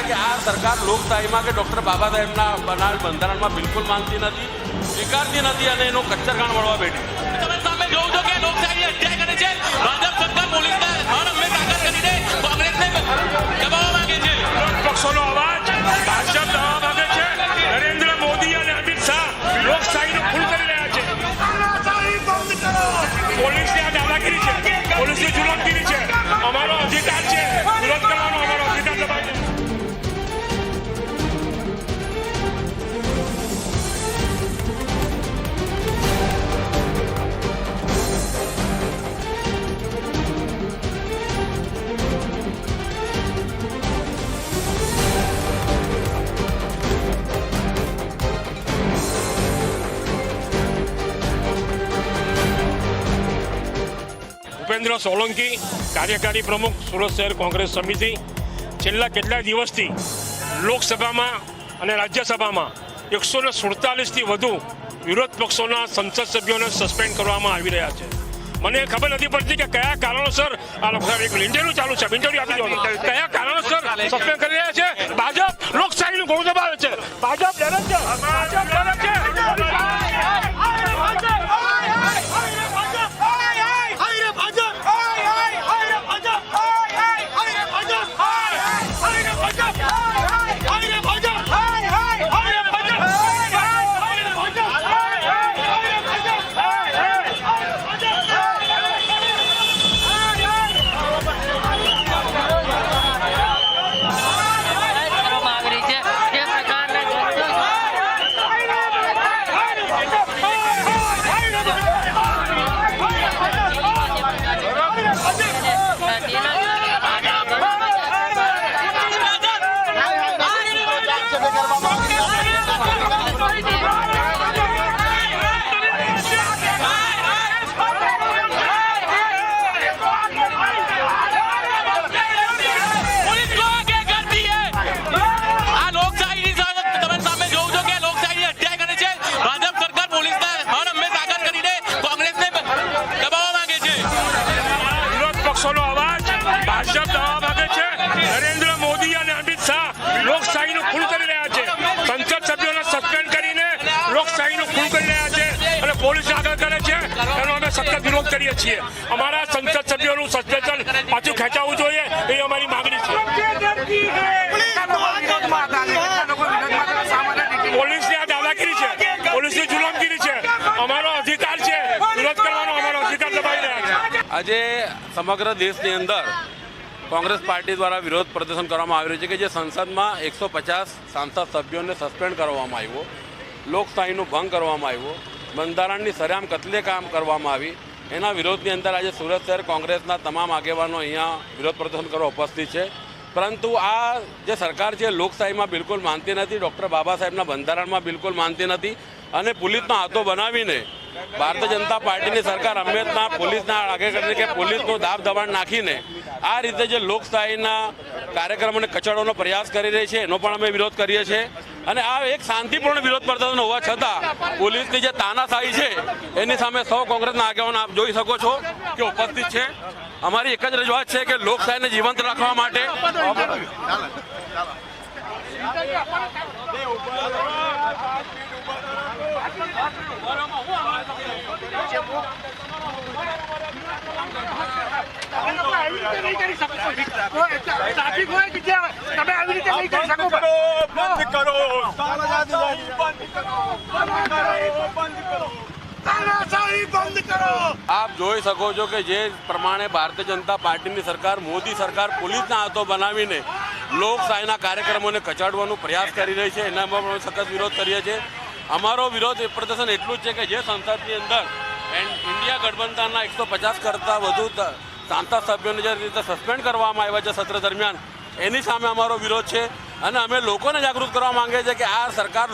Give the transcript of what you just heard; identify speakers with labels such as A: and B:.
A: કે આ સરકાર લોકશાહીમાં કે ડૉક્ટર બાબા સાહેબના બનાવેલ બંધારણમાં બિલકુલ માનતી નથી, સ્વીકારતી નથી અને એનો કચ્છરગાણ મળવા બેઠી.
B: તમે સામે જોઉં છો કે લોકશાહી અધ્યાય કરે છે. ભાજપ સરકાર પોલીસને હર હંમેશ આગળ કરીને કોંગ્રેસને દબાવવા માંગે છે.
C: પક્ષોનો અવાજ ભાજપ દબાવવા માંગે છે. નરેન્દ્ર મોદી અને અમિત શાહ લોકશાહીનું ખૂન કરી રહ્યા છે. પોલીસની આ દાદાગીરી છે, પોલીસની જુલમગીરી છે. અમારો અધિકાર છે વિરોધ કરવાનો, અમારો અધિકાર દબાય છે. ભૂપેન્દ્ર સોલંકી, કાર્યકારી પ્રમુખ, સુરત શહેર કોંગ્રેસ સમિતિ. છેલ્લા કેટલાક દિવસથી લોકસભામાં અને રાજ્યસભામાં 147થી વધુ વિરોધ પક્ષોના સંસદ સભ્યોને સસ્પેન્ડ કરવામાં આવી રહ્યા છે. મને ખબર નથી પડતી કે કયા કારણોસર આ લોકો એક ઇન્ટરવ્યુ ચાલુ છે, ઇન્ટરવ્યુ આપી દો. કયા કારણોસર સસ્પેન્ડ કરી રહ્યા છે? ભાજપ લોકશાહીનું ગૌણ દબાવે છે. ભાજપ ડરે છે, ભાજપ ડરે છે. પક્ષોનો અવાજ ભાજપ દબાવવા માંગે છે. નરેન્દ્ર મોદી અને અમિત શાહ લોકશાહીનું ખૂન કરી રહ્યા છે. સંસદ સભ્યોને સસ્પેન્ડ કરીને લોકશાહીનું ખૂન કરી રહ્યા છે અને પોલીસ આગળ કરે છે. એનો અમે સખત વિરોધ કરીએ છીએ. અમારા સંસદ સભ્યોનું સસ્પેન્શન પાછું ખેંચાવવું જોઈએ, એ અમારી માંગણી છે. પોલીસની આ દાદાગીરી છે, પોલીસની જુલમગીરી છે. અમારો અધિકાર છે વિરોધ કરવાનો, અમારો અધિકાર દબાઈ રહ્યા છે.
A: આજે સમગ્ર દેશની અંદર કોંગ્રેસ પાર્ટી દ્વારા વિરોધ પ્રદર્શન કરવામાં આવી રહ્યું છે કે જે સંસદમાં 150 સાંસદ સભ્યોને સસ્પેન્ડ કરવામાં આવ્યો, લોકશાહીનો ભંગ કરવામાં આવ્યો, બંધારણની સરેઆમ કતલેકામ કરવામાં આવી. એના વિરોધની અંદર આજે સુરત શહેર કોંગ્રેસના તમામ આગેવાનો અહીંયા વિરોધ પ્રદર્શન કરવા ઉપસ્થિત છે. પરંતુ આ જે સરકાર છે લોકશાહીમાં બિલકુલ માનતી નથી, ડૉક્ટર બાબા સાહેબના બંધારણમાં બિલકુલ માનતી નથી અને પોલીસના હાથો બનાવીને ભારતીય જનતા પાર્ટીની સરકાર હંમેશા પોલીસના આગળ કરીને કે પોલીસનું દાબ દબાણ નાખીને આ રીતે જે લોકશાહીના કાર્યક્રમોને કચડવાનો પ્રયાસ કરી રહી છે, એનો પણ અમે વિરોધ કરીએ છીએ. અને આ એક શાંતિપૂર્ણ વિરોધ પ્રદર્શન હોવા છતાં પોલીસની જે તાનાશાહી છે એની સામે સૌ કોંગ્રેસના આગેવાનો આપ જોઈ શકો છો કે ઉપસ્થિત છે. અમારી એક જ રજૂઆત છે કે લોકશાહીને જીવંત રાખવા માટે આપ જોઈ શકો છો કે જે પ્રમાણે ભારતીય જનતા પાર્ટીની સરકાર, મોદી સરકાર પોલીસના હાથો બનાવીને લોકશાહીના કાર્યક્રમોને કચાડવાનો પ્રયાસ કરી રહી છે, એનામાં પણ સખત વિરોધ કરીએ છીએ. અમારો વિરોધ પ્રદર્શન એટલું જ છે કે જે સંસદની અંદર ઇન્ડિયા ગઠબંધનના 150 કરતાં વધુ સાંસદ સભ્યોને જે રીતે સસ્પેન્ડ કરવામાં આવ્યા છે સત્ર દરમિયાન, એની સામે અમારો વિરોધ છે અને અમે લોકોને જાગૃત કરવા માંગીએ છીએ કે આ સરકાર